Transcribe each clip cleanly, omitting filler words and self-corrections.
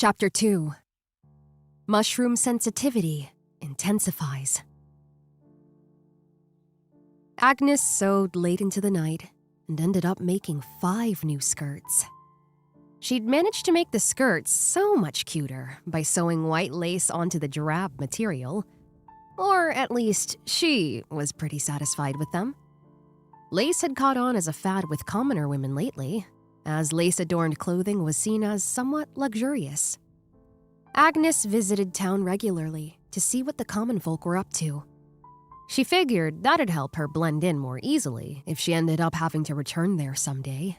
Chapter 2. Mushroom sensitivity intensifies. Agnes sewed late into the night and ended up making 5 new skirts. She'd managed to make the skirts so much cuter by sewing white lace onto the drab material, or at least she was pretty satisfied with them. Lace had caught on as a fad with commoner women lately, as lace-adorned clothing was seen as somewhat luxurious. Agnes visited town regularly to see what the common folk were up to. She figured that'd help her blend in more easily if she ended up having to return there someday.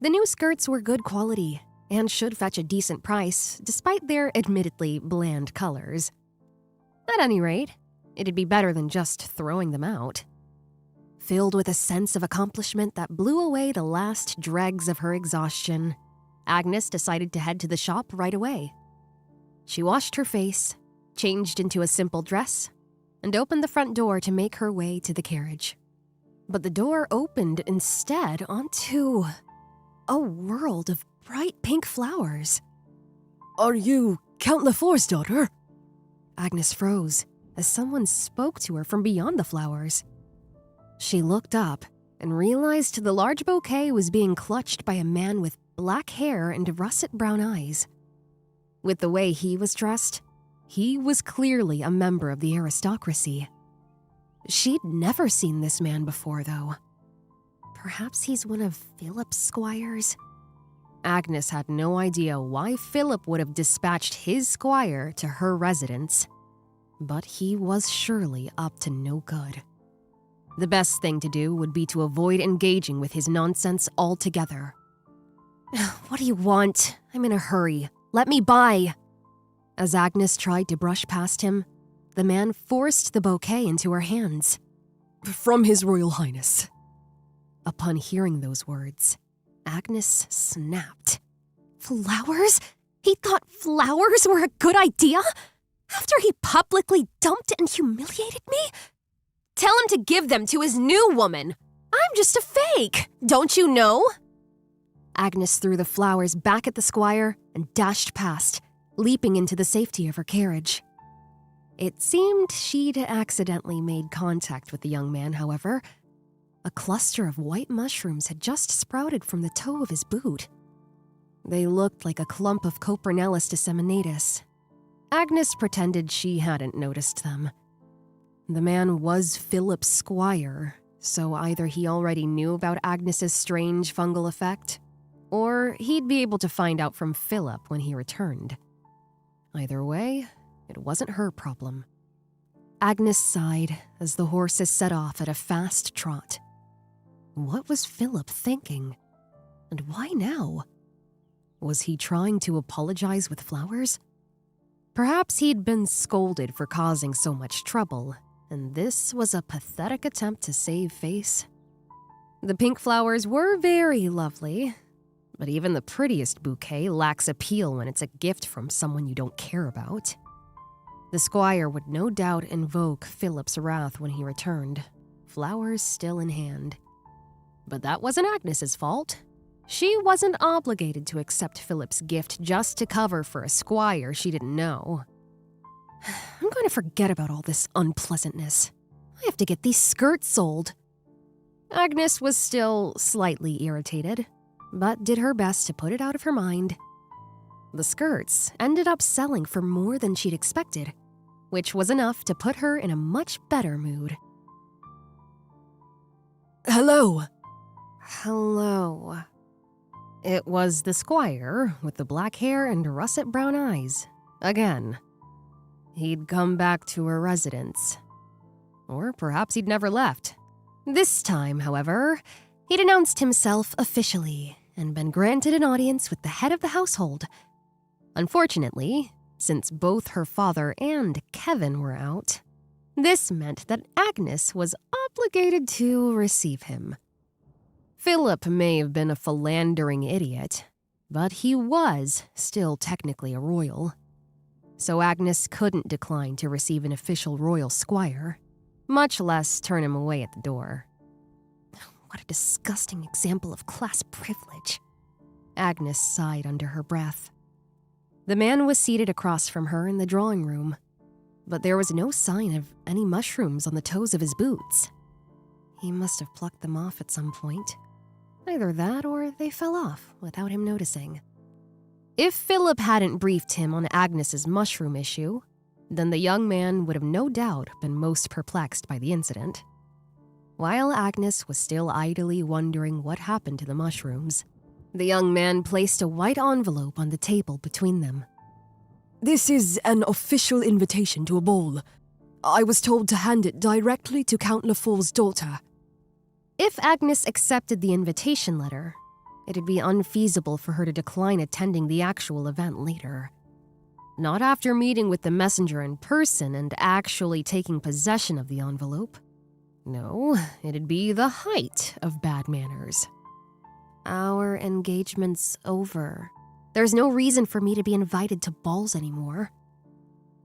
The new skirts were good quality and should fetch a decent price despite their admittedly bland colors. At any rate, it'd be better than just throwing them out. Filled with a sense of accomplishment that blew away the last dregs of her exhaustion, Agnes decided to head to the shop right away. She washed her face, changed into a simple dress, and opened the front door to make her way to the carriage. But the door opened instead onto a world of bright pink flowers. "Are you Count Lafour's daughter?" Agnes froze as someone spoke to her from beyond the flowers. She looked up and realized the large bouquet was being clutched by a man with black hair and russet brown eyes. With the way he was dressed, he was clearly a member of the aristocracy. She'd never seen this man before, though. Perhaps he's one of Phillip's squires? Agnes had no idea why Phillip would have dispatched his squire to her residence, but he was surely up to no good. The best thing to do would be to avoid engaging with his nonsense altogether. "What do you want? I'm in a hurry. Let me by." As Agnes tried to brush past him, the man forced the bouquet into her hands. "From His Royal Highness." Upon hearing those words, Agnes snapped. Flowers? He thought flowers were a good idea? After he publicly dumped and humiliated me? Tell him to give them to his new woman. I'm just a fake, don't you know? Agnes threw the flowers back at the squire and dashed past, leaping into the safety of her carriage. It seemed she'd accidentally made contact with the young man, however. A cluster of white mushrooms had just sprouted from the toe of his boot. They looked like a clump of Copernellus disseminatus. Agnes pretended she hadn't noticed them. The man was Phillip's squire, so either he already knew about Agnes's strange fungal effect, or he'd be able to find out from Phillip when he returned. Either way, it wasn't her problem. Agnes sighed as the horses set off at a fast trot. What was Phillip thinking? And why now? Was he trying to apologize with flowers? Perhaps he'd been scolded for causing so much trouble, and this was a pathetic attempt to save face. The pink flowers were very lovely, but even the prettiest bouquet lacks appeal when it's a gift from someone you don't care about. The squire would no doubt invoke Phillip's wrath when he returned, flowers still in hand. But that wasn't Agnes's fault. She wasn't obligated to accept Phillip's gift just to cover for a squire she didn't know. I'm going to forget about all this unpleasantness. I have to get these skirts sold. Agnes was still slightly irritated, but did her best to put it out of her mind. The skirts ended up selling for more than she'd expected, which was enough to put her in a much better mood. "Hello." Hello. It was the squire with the black hair and russet brown eyes. Again. He'd come back to her residence. Or perhaps he'd never left. This time, however, he'd announced himself officially and been granted an audience with the head of the household. Unfortunately, since both her father and Kevin were out, this meant that Agnes was obligated to receive him. Phillip may have been a philandering idiot, but he was still technically a royal. So Agnes couldn't decline to receive an official royal squire, much less turn him away at the door. What a disgusting example of class privilege. Agnes sighed under her breath. The man was seated across from her in the drawing room, but there was no sign of any mushrooms on the toes of his boots. He must have plucked them off at some point. Either that or they fell off without him noticing. If Phillip hadn't briefed him on Agnes's mushroom issue, then the young man would have no doubt been most perplexed by the incident. While Agnes was still idly wondering what happened to the mushrooms, the young man placed a white envelope on the table between them. This is an official invitation to a ball. I was told to hand it directly to Count Lefort's daughter. If Agnes accepted the invitation letter, it'd be unfeasible for her to decline attending the actual event later. Not after meeting with the messenger in person and actually taking possession of the envelope. No, it'd be the height of bad manners. Our engagement's over. There's no reason for me to be invited to balls anymore.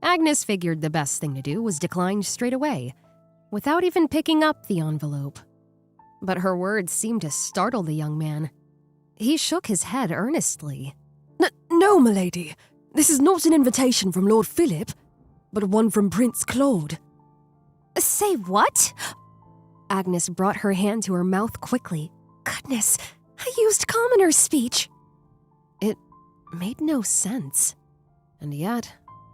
Agnes figured the best thing to do was decline straight away, without even picking up the envelope. But her words seemed to startle the young man. He shook his head earnestly. No, milady. This is not an invitation from Lord Phillip, but one from Prince Claude. Say what? Agnes brought her hand to her mouth quickly. Goodness, I used commoner's speech. It made no sense. And yet,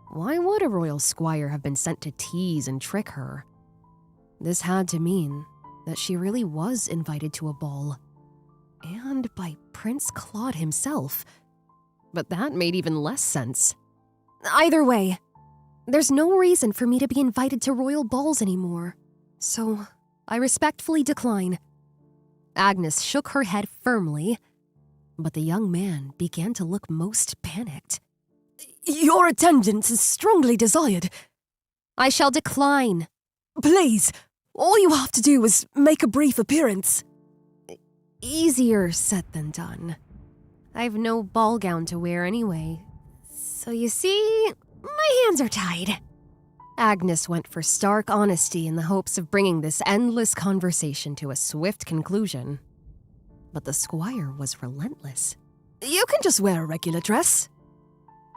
why would a royal squire have been sent to tease and trick her? This had to mean that she really was invited to a ball. And by Prince Claude himself. But that made even less sense. Either way, there's no reason for me to be invited to royal balls anymore. So, I respectfully decline. Agnes shook her head firmly, but the young man began to look most panicked. Your attendance is strongly desired. I shall decline. Please, all you have to do is make a brief appearance. Easier said than done. I've no ball gown to wear anyway. So you see, my hands are tied. Agnes went for stark honesty in the hopes of bringing this endless conversation to a swift conclusion. But the squire was relentless. You can just wear a regular dress.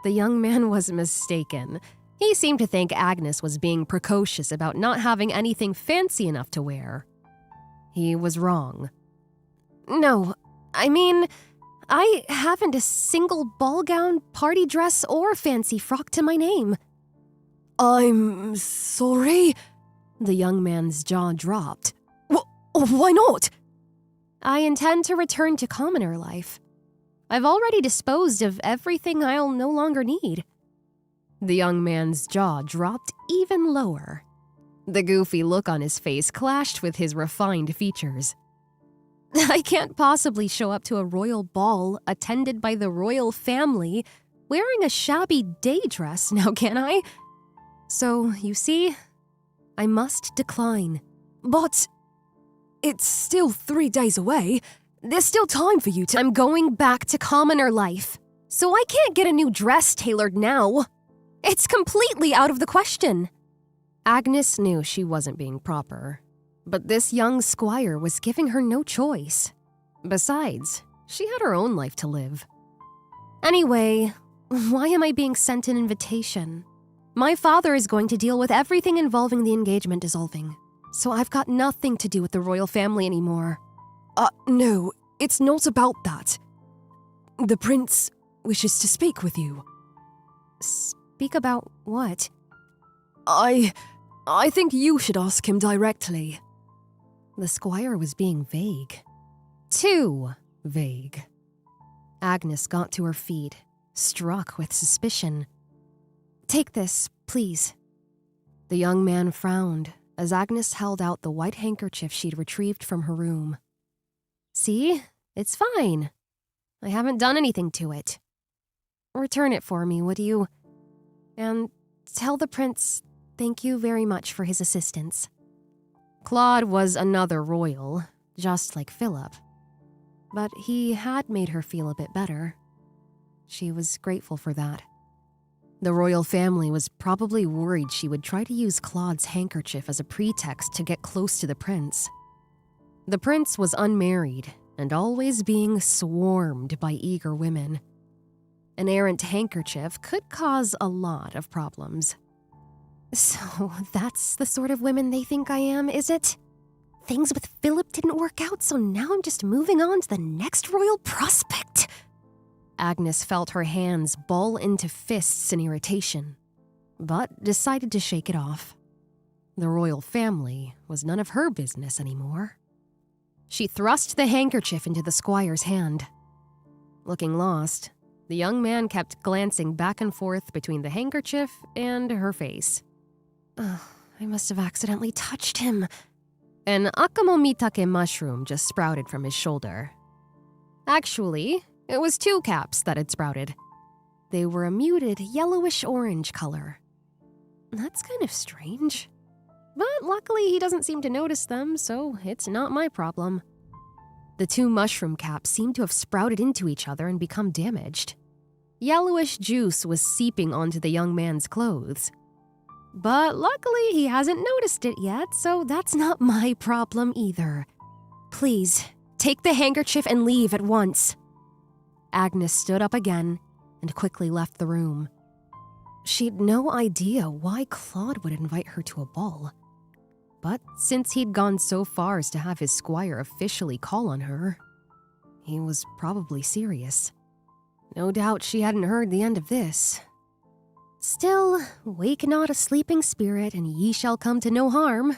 The young man was mistaken. He seemed to think Agnes was being precocious about not having anything fancy enough to wear. He was wrong. No, I mean, I haven't a single ball gown, party dress, or fancy frock to my name. I'm sorry? The young man's jaw dropped. Why not? I intend to return to commoner life. I've already disposed of everything I'll no longer need. The young man's jaw dropped even lower. The goofy look on his face clashed with his refined features. I can't possibly show up to a royal ball attended by the royal family wearing a shabby day dress, now can I? So, you see, I must decline. But it's still 3 days away. There's still time for you to— I'm going back to commoner life, so I can't get a new dress tailored now. It's completely out of the question. Agnes knew she wasn't being proper, but this young squire was giving her no choice. Besides, she had her own life to live. Anyway, why am I being sent an invitation? My father is going to deal with everything involving the engagement dissolving, so I've got nothing to do with the royal family anymore. No, it's not about that. The prince wishes to speak with you. Speak about what? I think you should ask him directly. The squire was being vague. Too vague. Agnes got to her feet, struck with suspicion. Take this, please. The young man frowned as Agnes held out the white handkerchief she'd retrieved from her room. See? It's fine. I haven't done anything to it. Return it for me, would you? And tell the prince thank you very much for his assistance. Claude was another royal, just like Phillip. But he had made her feel a bit better. She was grateful for that. The royal family was probably worried she would try to use Claude's handkerchief as a pretext to get close to the prince. The prince was unmarried and always being swarmed by eager women. An errant handkerchief could cause a lot of problems. So that's the sort of woman they think I am, is it? Things with Phillip didn't work out, so now I'm just moving on to the next royal prospect. Agnes felt her hands ball into fists in irritation, but decided to shake it off. The royal family was none of her business anymore. She thrust the handkerchief into the squire's hand. Looking lost, the young man kept glancing back and forth between the handkerchief and her face. I must have accidentally touched him. An akamomitake mushroom just sprouted from his shoulder. Actually, it was 2 caps that had sprouted. They were a muted yellowish-orange color. That's kind of strange. But luckily he doesn't seem to notice them, so it's not my problem. The 2 mushroom caps seemed to have sprouted into each other and become damaged. Yellowish juice was seeping onto the young man's clothes. But luckily he hasn't noticed it yet, so that's not my problem either. Please, take the handkerchief and leave at once. Agnes stood up again and quickly left the room. She'd no idea why Claude would invite her to a ball. But since he'd gone so far as to have his squire officially call on her, he was probably serious. No doubt she hadn't heard the end of this. Still, wake not a sleeping spirit, and ye shall come to no harm,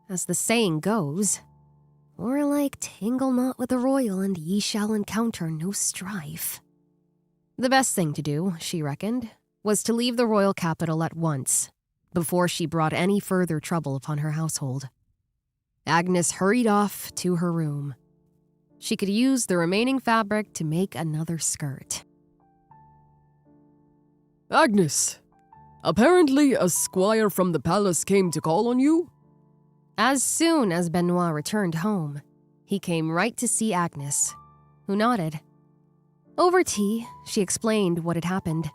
as the saying goes. Or like tangle not with the royal, and ye shall encounter no strife. The best thing to do, she reckoned, was to leave the royal capital at once, before she brought any further trouble upon her household. Agnes hurried off to her room. She could use the remaining fabric to make another skirt. Agnes, apparently a squire from the palace came to call on you? As soon as Benoit returned home, he came right to see Agnes, who nodded. Over tea, she explained what had happened.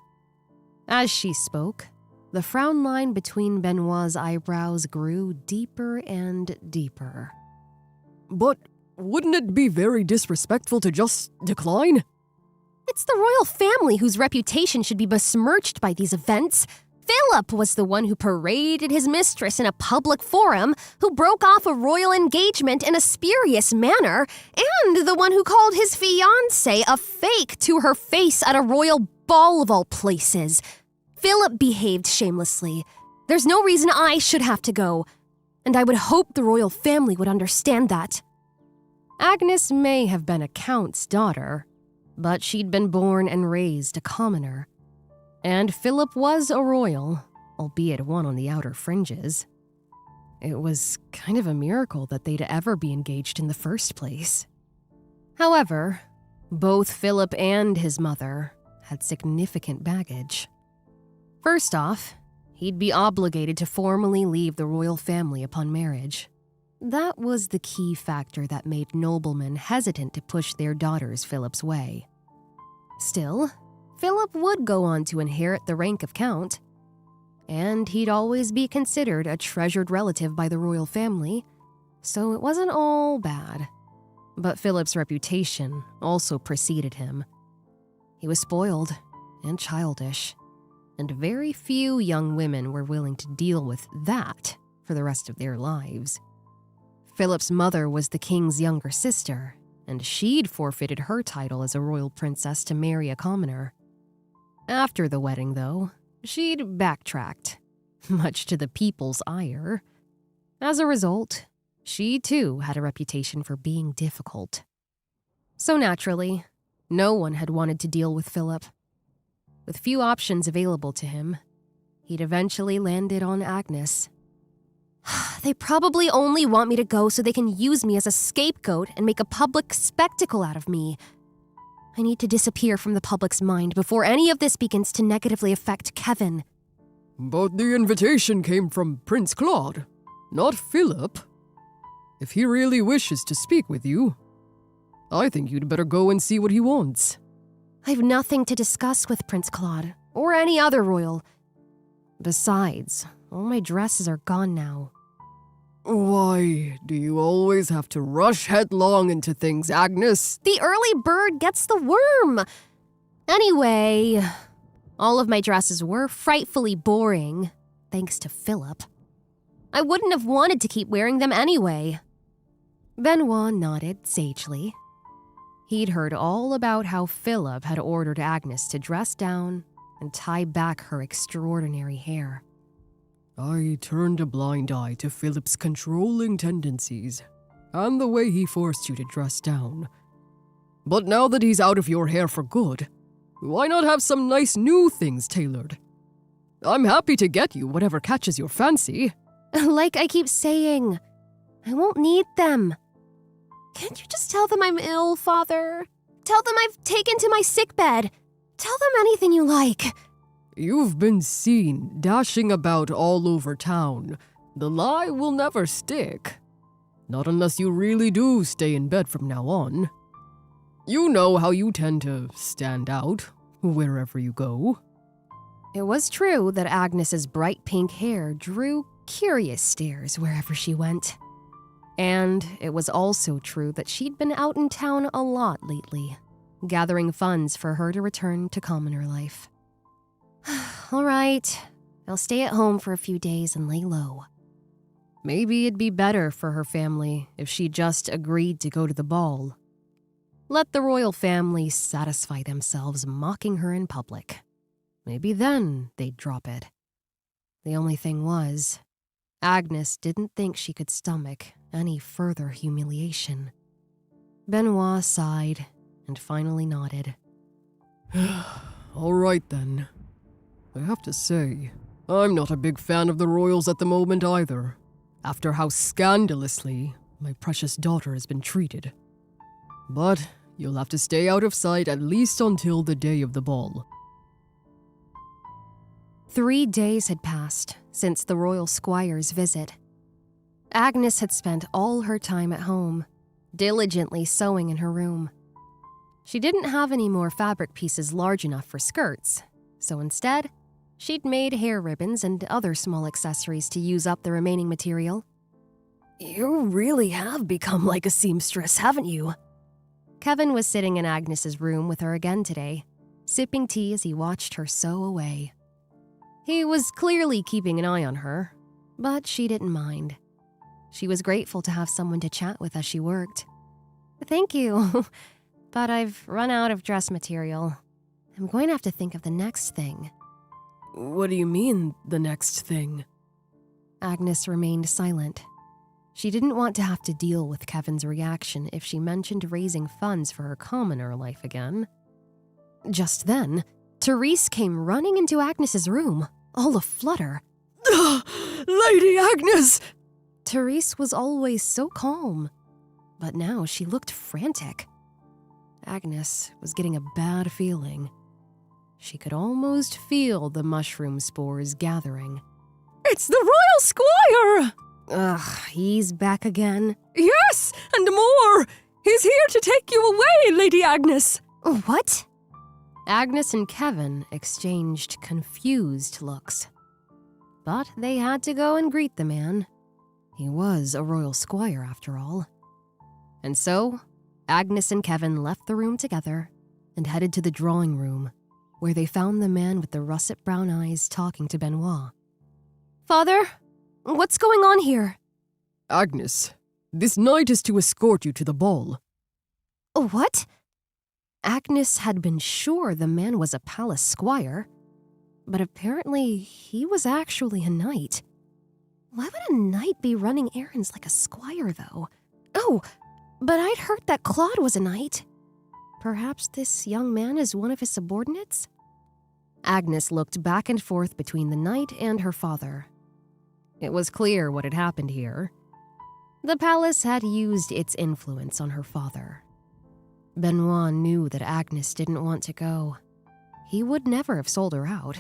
As she spoke, the frown line between Benoit's eyebrows grew deeper and deeper. But wouldn't it be very disrespectful to just decline? It's the royal family whose reputation should be besmirched by these events. Phillip was the one who paraded his mistress in a public forum, who broke off a royal engagement in a spurious manner, and the one who called his fiancé a fake to her face at a royal ball of all places. Phillip behaved shamelessly. There's no reason I should have to go, and I would hope the royal family would understand that. Agnes may have been a count's daughter, but she'd been born and raised a commoner. And Phillip was a royal, albeit one on the outer fringes. It was kind of a miracle that they'd ever be engaged in the first place. However, both Phillip and his mother had significant baggage. First off, he'd be obligated to formally leave the royal family upon marriage. That was the key factor that made noblemen hesitant to push their daughters Philip's way. Still, Phillip would go on to inherit the rank of count, and he'd always be considered a treasured relative by the royal family, so it wasn't all bad. But Philip's reputation also preceded him. He was spoiled and childish, and very few young women were willing to deal with that for the rest of their lives. Philip's mother was the king's younger sister, and she'd forfeited her title as a royal princess to marry a commoner. After the wedding, though, she'd backtracked, much to the people's ire. As a result, she too had a reputation for being difficult. So naturally, no one had wanted to deal with Phillip. With few options available to him, he'd eventually landed on Agnes. They probably only want me to go so they can use me as a scapegoat and make a public spectacle out of me. I need to disappear from the public's mind before any of this begins to negatively affect Kevin. But the invitation came from Prince Claude, not Phillip. If he really wishes to speak with you, I think you'd better go and see what he wants. I've nothing to discuss with Prince Claude, or any other royal. Besides, all my dresses are gone now. Why do you always have to rush headlong into things, Agnes? The early bird gets the worm. Anyway, all of my dresses were frightfully boring, thanks to Phillip. I wouldn't have wanted to keep wearing them anyway. Benoit nodded sagely. He'd heard all about how Phillip had ordered Agnes to dress down and tie back her extraordinary hair. I turned a blind eye to Philip's controlling tendencies and the way he forced you to dress down. But now that he's out of your hair for good, why not have some nice new things tailored? I'm happy to get you whatever catches your fancy. Like I keep saying, I won't need them. Can't you just tell them I'm ill, Father? Tell them I've taken to my sickbed. Tell them anything you like. You've been seen dashing about all over town. The lie will never stick. Not unless you really do stay in bed from now on. You know how you tend to stand out wherever you go. It was true that Agnes's bright pink hair drew curious stares wherever she went. And it was also true that she'd been out in town a lot lately, gathering funds for her to return to commoner life. All right, I'll stay at home for a few days and lay low. Maybe it'd be better for her family if she just agreed to go to the ball. Let the royal family satisfy themselves mocking her in public. Maybe then they'd drop it. The only thing was, Agnes didn't think she could stomach any further humiliation. Benoit sighed and finally nodded. All right then. I have to say, I'm not a big fan of the royals at the moment either, after how scandalously my precious daughter has been treated. But you'll have to stay out of sight at least until the day of the ball. 3 days had passed since the royal squire's visit. Agnes had spent all her time at home, diligently sewing in her room. She didn't have any more fabric pieces large enough for skirts, so instead, she'd made hair ribbons and other small accessories to use up the remaining material. You really have become like a seamstress, haven't you? Kevin was sitting in Agnes's room with her again today, sipping tea as he watched her sew away. He was clearly keeping an eye on her, but she didn't mind. She was grateful to have someone to chat with as she worked. Thank you, but I've run out of dress material. I'm going to have to think of the next thing. What do you mean, the next thing? Agnes remained silent. She didn't want to have to deal with Kevin's reaction if she mentioned raising funds for her commoner life again. Just then, Therese came running into Agnes's room, all aflutter. Lady Agnes! Therese was always so calm, but now she looked frantic. Agnes was getting a bad feeling. She could almost feel the mushroom spores gathering. It's the royal squire! Ugh, he's back again. Yes, and more! He's here to take you away, Lady Agnes! What? Agnes and Kevin exchanged confused looks. But they had to go and greet the man. He was a royal squire, after all. And so, Agnes and Kevin left the room together and headed to the drawing room, where they found the man with the russet brown eyes talking to Benoit. Father, what's going on here? Agnes, this knight is to escort you to the ball. What? Agnes had been sure the man was a palace squire, but apparently he was actually a knight. Why would a knight be running errands like a squire, though? Oh, but I'd heard that Claude was a knight. Perhaps this young man is one of his subordinates? Agnes looked back and forth between the knight and her father. It was clear what had happened here. The palace had used its influence on her father. Benoit knew that Agnes didn't want to go. He would never have sold her out.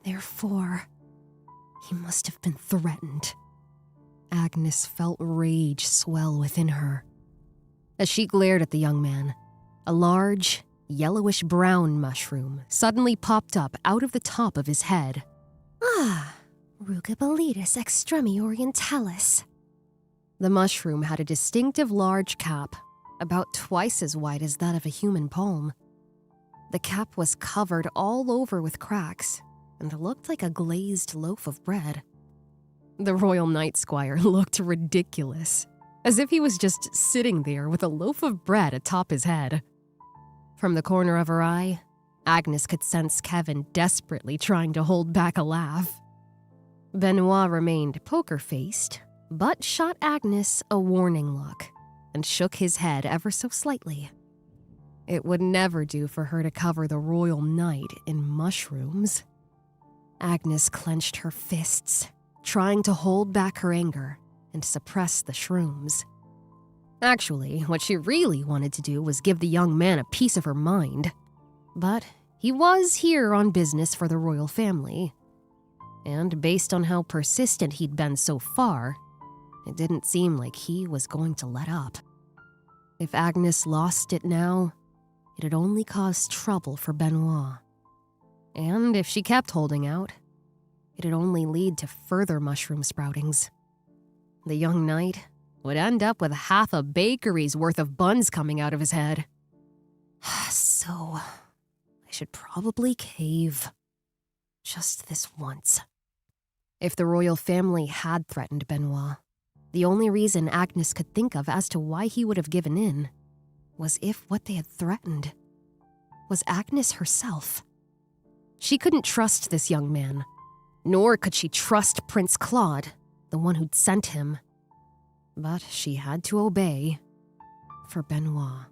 Therefore, he must have been threatened. Agnes felt rage swell within her. As she glared at the young man, a large, yellowish-brown mushroom suddenly popped up out of the top of his head. Rugabolitus extremi orientalis. The mushroom had a distinctive large cap, about twice as wide as that of a human palm. The cap was covered all over with cracks and looked like a glazed loaf of bread. The royal night squire looked ridiculous, as if he was just sitting there with a loaf of bread atop his head. From the corner of her eye, Agnes could sense Kevin desperately trying to hold back a laugh. Benoit remained poker-faced, but shot Agnes a warning look and shook his head ever so slightly. It would never do for her to cover the royal knight in mushrooms. Agnes clenched her fists, trying to hold back her anger and suppress the shrooms. Actually, what she really wanted to do was give the young man a piece of her mind. But he was here on business for the royal family, and based on how persistent he'd been so far, it didn't seem like he was going to let up. If Agnes lost it now, it'd only cause trouble for Benoit. And if she kept holding out, it'd only lead to further mushroom sproutings. The young knight would end up with half a bakery's worth of buns coming out of his head. So, I should probably cave. Just this once. If the royal family had threatened Benoit, the only reason Agnes could think of as to why he would have given in was if what they had threatened was Agnes herself. She couldn't trust this young man, nor could she trust Prince Claude, the one who'd sent him. But she had to obey for Benoit.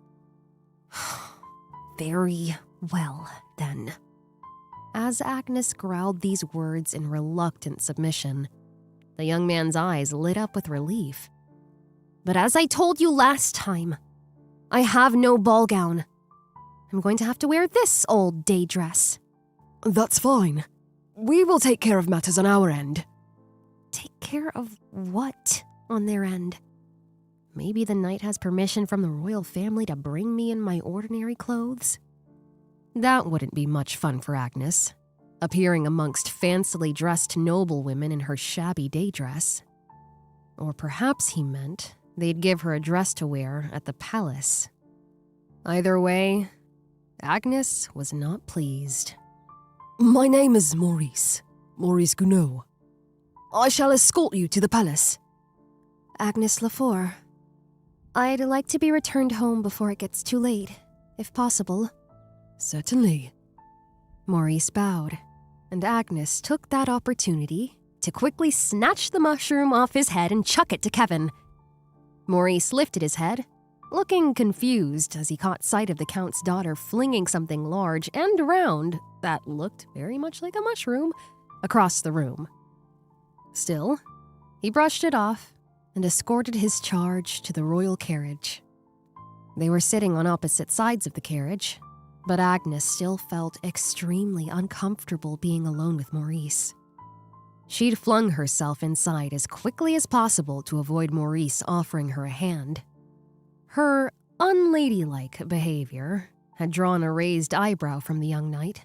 Very well, then. As Agnes growled these words in reluctant submission, the young man's eyes lit up with relief. But as I told you last time, I have no ball gown. I'm going to have to wear this old day dress. That's fine. We will take care of matters on our end. Take care of what on their end? Maybe the knight has permission from the royal family to bring me in my ordinary clothes? That wouldn't be much fun for Agnes, appearing amongst fancily dressed noblewomen in her shabby day dress. Or perhaps he meant they'd give her a dress to wear at the palace. Either way, Agnes was not pleased. My name is Maurice Gounod. I shall escort you to the palace. Agnes Lefort. I'd like to be returned home before it gets too late, if possible. Certainly. Maurice bowed, and Agnes took that opportunity to quickly snatch the mushroom off his head and chuck it to Kevin. Maurice lifted his head, looking confused as he caught sight of the Count's daughter flinging something large and round that looked very much like a mushroom across the room. Still, he brushed it off and escorted his charge to the royal carriage. They were sitting on opposite sides of the carriage, but Agnes still felt extremely uncomfortable being alone with Maurice. She'd flung herself inside as quickly as possible to avoid Maurice offering her a hand. Her unladylike behavior had drawn a raised eyebrow from the young knight,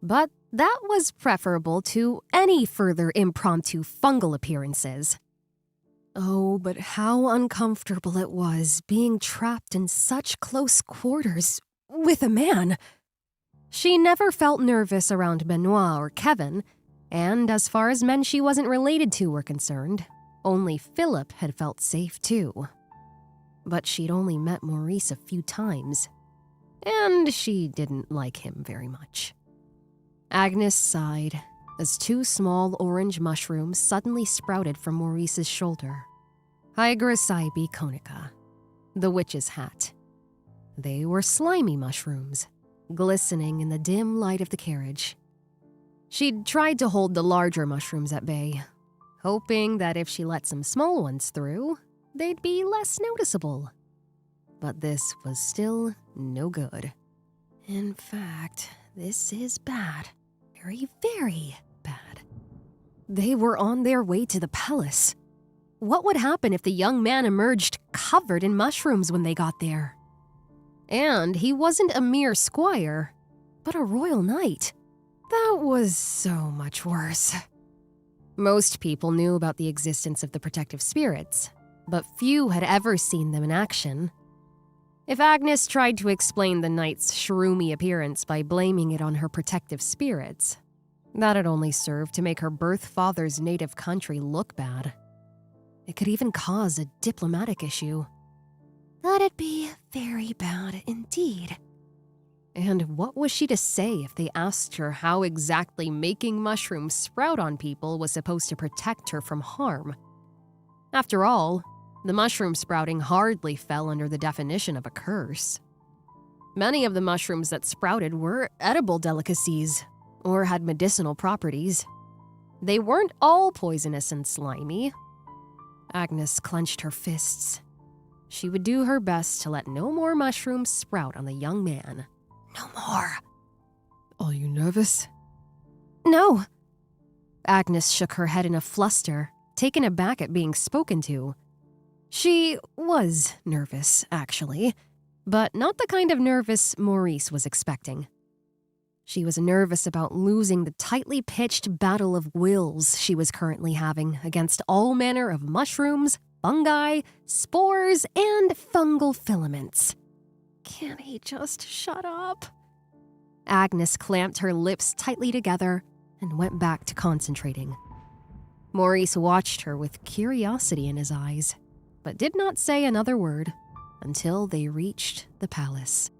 but that was preferable to any further impromptu fungal appearances. Oh, but how uncomfortable it was being trapped in such close quarters with a man. She never felt nervous around Benoit or Kevin, and as far as men she wasn't related to were concerned, only Phillip had felt safe too. But she'd only met Maurice a few times, and she didn't like him very much. Agnes sighed as two small orange mushrooms suddenly sprouted from Maurice's shoulder. Hygroscybe conica, the witch's hat. They were slimy mushrooms, glistening in the dim light of the carriage. She'd tried to hold the larger mushrooms at bay, hoping that if she let some small ones through, they'd be less noticeable. But this was still no good. In fact, this is bad. Very, very bad. They were on their way to the palace. What would happen if the young man emerged covered in mushrooms when they got there? And he wasn't a mere squire, but a royal knight. That was so much worse. Most people knew about the existence of the protective spirits, but few had ever seen them in action. If Agnes tried to explain the night's shroomy appearance by blaming it on her protective spirits, that'd only serve to make her birth father's native country look bad. It could even cause a diplomatic issue. That'd be very bad indeed. And what was she to say if they asked her how exactly making mushrooms sprout on people was supposed to protect her from harm? After all, the mushroom sprouting hardly fell under the definition of a curse. Many of the mushrooms that sprouted were edible delicacies, or had medicinal properties. They weren't all poisonous and slimy. Agnes clenched her fists. She would do her best to let no more mushrooms sprout on the young man. No more. Are you nervous? No. Agnes shook her head in a fluster, taken aback at being spoken to. She was nervous, actually, but not the kind of nervous Maurice was expecting. She was nervous about losing the tightly pitched battle of wills she was currently having against all manner of mushrooms, fungi, spores, and fungal filaments. Can't he just shut up? Agnes clamped her lips tightly together and went back to concentrating. Maurice watched her with curiosity in his eyes, but did not say another word until they reached the palace.